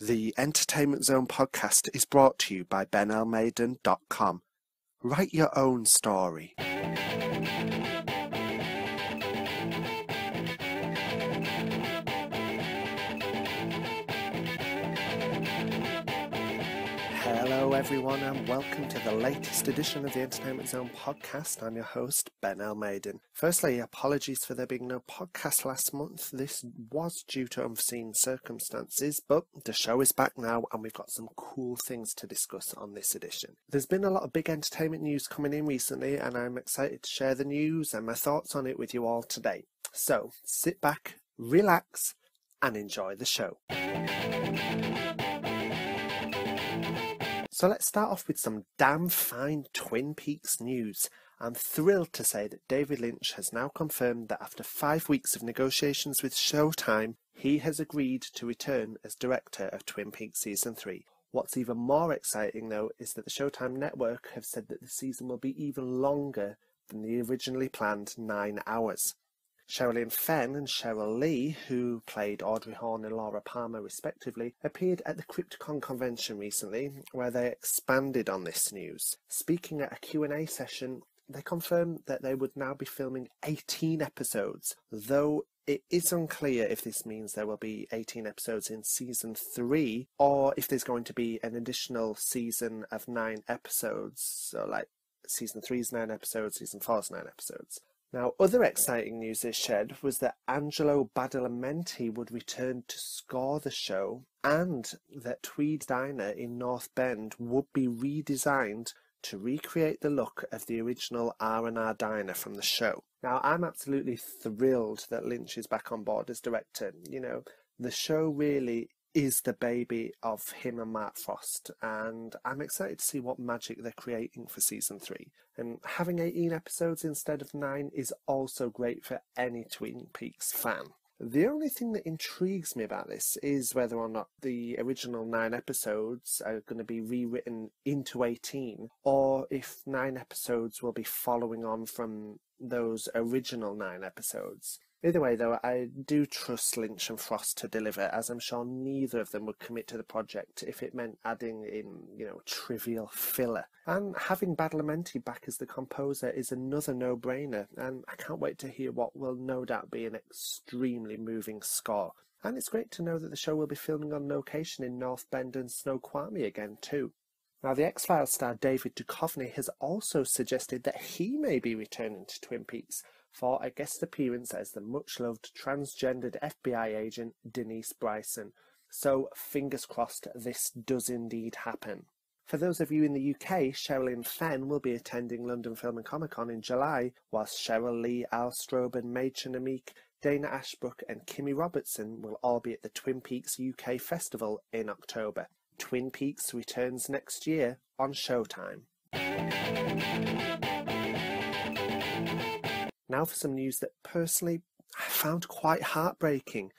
The Entertainment Zone podcast is brought to you by benelmaden.com. Write your own story. Hello everyone and welcome to the latest edition of the Entertainment Zone podcast. I'm your host, Ben Elmaden. Firstly, apologies for there being no podcast last month. This was due to unforeseen circumstances, but the show is back now and we've got some cool things to discuss on this edition. There's been a lot of big entertainment news coming in recently and I'm excited to share the news and my thoughts on it with you all today. So sit back, relax and enjoy the show. So let's start off with some damn fine Twin Peaks news. I'm thrilled to say that David Lynch has now confirmed that after 5 weeks of negotiations with Showtime, he has agreed to return as director of Twin Peaks Season 3. What's even more exciting though is that the Showtime network have said that the season will be even longer than the originally planned 9 hours. Sherilyn Fenn and Cheryl Lee, who played Audrey Horne and Laura Palmer respectively, appeared at the Crypticon convention recently, where they expanded on this news. Speaking at a Q&A session, they confirmed that they would now be filming 18 episodes, though it is unclear if this means there will be 18 episodes in Season 3, or if there's going to be an additional season of 9 episodes, so like Season 3's 9 episodes, Season 4's 9 episodes. Now, other exciting news they shared was that Angelo Badalamenti would return to score the show and that Tweed Diner in North Bend would be redesigned to recreate the look of the original R&R diner from the show. Now, I'm absolutely thrilled that Lynch is back on board as director. You know, the show really is the baby of him and Mark Frost, and I'm excited to see what magic they're creating for Season 3. And having 18 episodes instead of 9 is also great for any Twin Peaks fan. The only thing that intrigues me about this is whether or not the original 9 episodes are going to be rewritten into 18, or if 9 episodes will be following on from those original 9 episodes. Either way, though, I do trust Lynch and Frost to deliver, as I'm sure neither of them would commit to the project if it meant adding in, trivial filler. And having Badalamenti back as the composer is another no-brainer, and I can't wait to hear what will no doubt be an extremely moving score. And it's great to know that the show will be filming on location in North Bend and Snoqualmie again, too. Now, the X-Files star David Duchovny has also suggested that he may be returning to Twin Peaks for a guest appearance as the much-loved transgendered FBI agent Denise Bryson. So, fingers crossed this does indeed happen. For those of you in the UK, Sherilyn Fenn will be attending London Film and Comic Con in July, whilst Cheryl Lee, Al Strobin, Mädchen Amick, Dana Ashbrook and Kimmy Robertson will all be at the Twin Peaks UK Festival in October. Twin Peaks returns next year on Showtime. Now for some news that personally I found quite heartbreaking.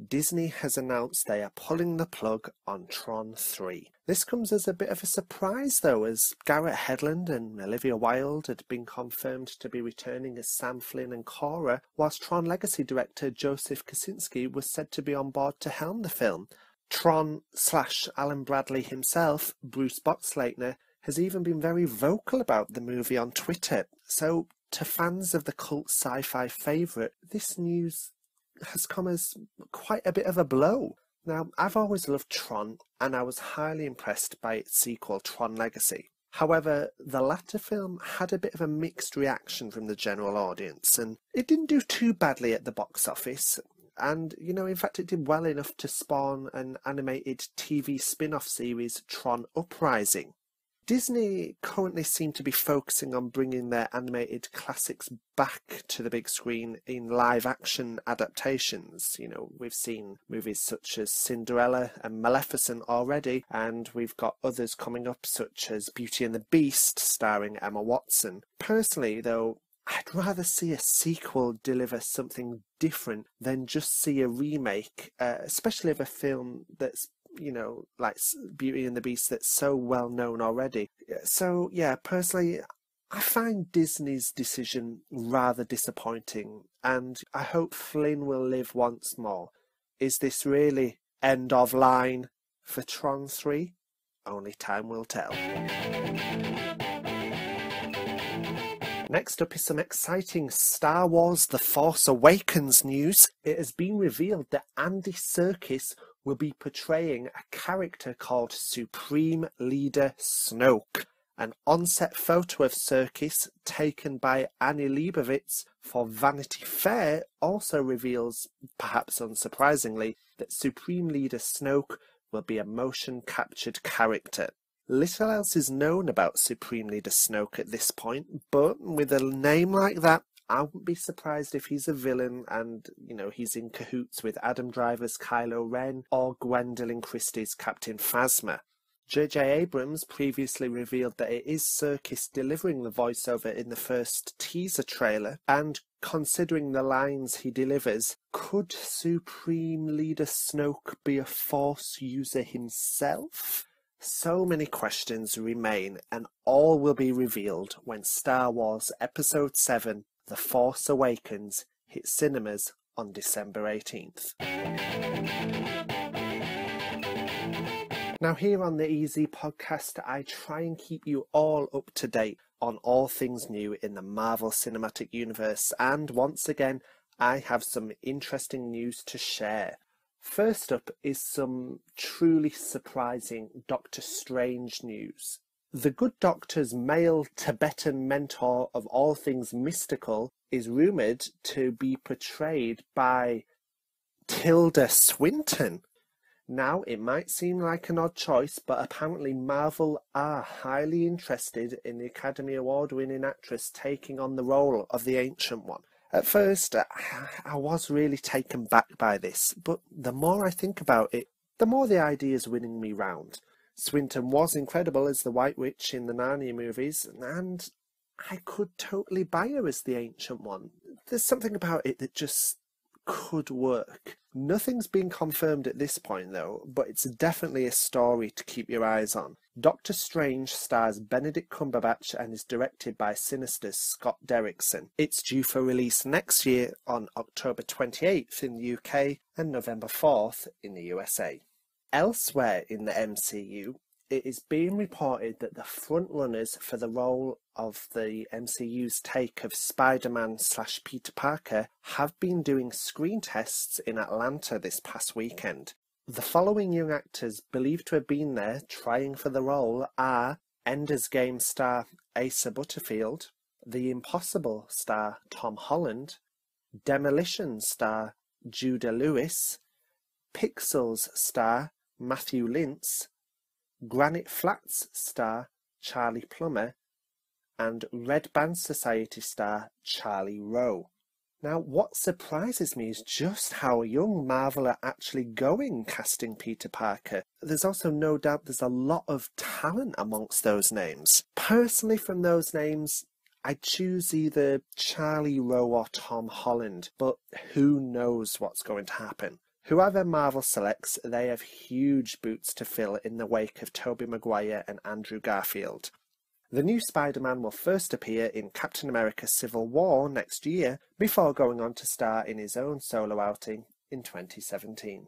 Disney has announced they are pulling the plug on Tron 3. This comes as a bit of a surprise though, as Garrett Hedlund and Olivia Wilde had been confirmed to be returning as Sam Flynn and Cora, whilst Tron Legacy director Joseph Kosinski was said to be on board to helm the film. Tron/Alan Bradley himself, Bruce Boxleitner, has even been very vocal about the movie on Twitter. So, to fans of the cult sci-fi favourite, this news has come as quite a bit of a blow. Now, I've always loved Tron, and I was highly impressed by its sequel, Tron Legacy. However, the latter film had a bit of a mixed reaction from the general audience, and it didn't do too badly at the box office. And, in fact, it did well enough to spawn an animated TV spin-off series, Tron Uprising. Disney currently seem to be focusing on bringing their animated classics back to the big screen in live-action adaptations. We've seen movies such as Cinderella and Maleficent already, and we've got others coming up such as Beauty and the Beast, starring Emma Watson. Personally, though, I'd rather see a sequel deliver something different than just see a remake, especially of a film that's like Beauty and the Beast that's so well known already. So, yeah, personally, I find Disney's decision rather disappointing, and I hope Flynn will live once more. Is this really end of line? for Tron 3? Only time will tell. Next up is some exciting Star Wars The Force Awakens news. It has been revealed that Andy Serkis will be portraying a character called Supreme Leader Snoke. An on-set photo of Serkis taken by Annie Leibovitz for Vanity Fair also reveals, perhaps unsurprisingly, that Supreme Leader Snoke will be a motion-captured character. Little else is known about Supreme Leader Snoke at this point, but with a name like that, I wouldn't be surprised if he's a villain and, he's in cahoots with Adam Driver's Kylo Ren or Gwendolyn Christie's Captain Phasma. J.J. Abrams previously revealed that it is Serkis delivering the voiceover in the first teaser trailer, and considering the lines he delivers, could Supreme Leader Snoke be a Force user himself? So many questions remain, and all will be revealed when Star Wars Episode 7, The Force Awakens, hits cinemas on December 18th. Now here on the Easy Podcast, I try and keep you all up to date on all things new in the Marvel Cinematic Universe, and once again, I have some interesting news to share. First up is some truly surprising Doctor Strange news. The Good Doctor's male Tibetan mentor of all things mystical is rumoured to be portrayed by Tilda Swinton. Now, it might seem like an odd choice, but apparently Marvel are highly interested in the Academy Award-winning actress taking on the role of the Ancient One. At first, I was really taken back by this, but the more I think about it, the more the idea is winning me round. Swinton was incredible as the White Witch in the Narnia movies, and I could totally buy her as the Ancient One. There's something about it that just could work. Nothing's been confirmed at this point though, but it's definitely a story to keep your eyes on. Doctor Strange stars Benedict Cumberbatch and is directed by Sinister's Scott Derrickson. It's due for release next year on October 28th in the UK and November 4th in the USA. Elsewhere in the MCU, it is being reported that the frontrunners for the role of the MCU's take of Spider-Man / Peter Parker have been doing screen tests in Atlanta this past weekend. The following young actors believed to have been there trying for the role are Ender's Game star Asa Butterfield, The Impossible star Tom Holland, Demolition star Judah Lewis, Pixels star Matthew Lintz, Granite Flats star Charlie Plummer, and Red Band Society star Charlie Rowe. Now, what surprises me is just how young Marvel are actually going casting Peter Parker. There's also no doubt there's a lot of talent amongst those names. Personally, from those names, I'd choose either Charlie Rowe or Tom Holland, but who knows what's going to happen. Whoever Marvel selects, they have huge boots to fill in the wake of Tobey Maguire and Andrew Garfield. The new Spider-Man will first appear in Captain America Civil War next year, before going on to star in his own solo outing in 2017.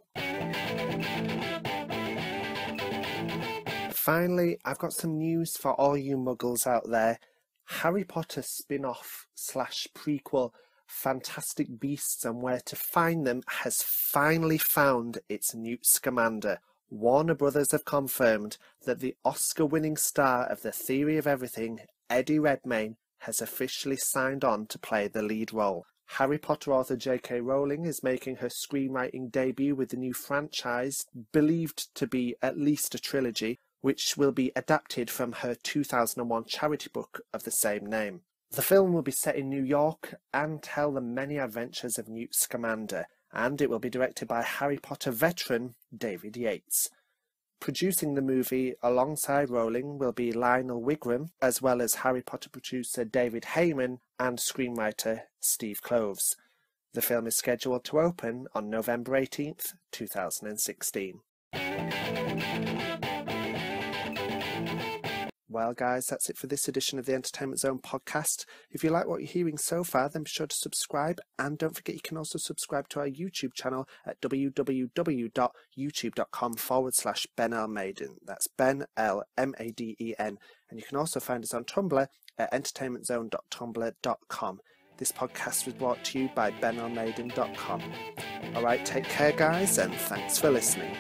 Finally, I've got some news for all you muggles out there. Harry Potter spin-off / prequel Fantastic Beasts and Where to Find Them has finally found its Newt Scamander. Warner Brothers have confirmed that the Oscar-winning star of The Theory of Everything, Eddie Redmayne, has officially signed on to play the lead role. Harry Potter author J.K. Rowling is making her screenwriting debut with the new franchise, believed to be at least a trilogy, which will be adapted from her 2001 charity book of the same name. The film will be set in New York and tell the many adventures of Newt Scamander, and it will be directed by Harry Potter veteran David Yates. Producing the movie alongside Rowling will be Lionel Wigram, as well as Harry Potter producer David Heyman and screenwriter Steve Kloves. The film is scheduled to open on November 18th, 2016. Well, guys, that's it for this edition of the Entertainment Zone podcast. If you like what you're hearing so far, then be sure to subscribe. And don't forget, you can also subscribe to our YouTube channel at www.youtube.com/Ben L Maiden. That's Ben L Maden. And you can also find us on Tumblr at entertainmentzone.tumblr.com. This podcast was brought to you by benlmaiden.com. All right, take care, guys, and thanks for listening.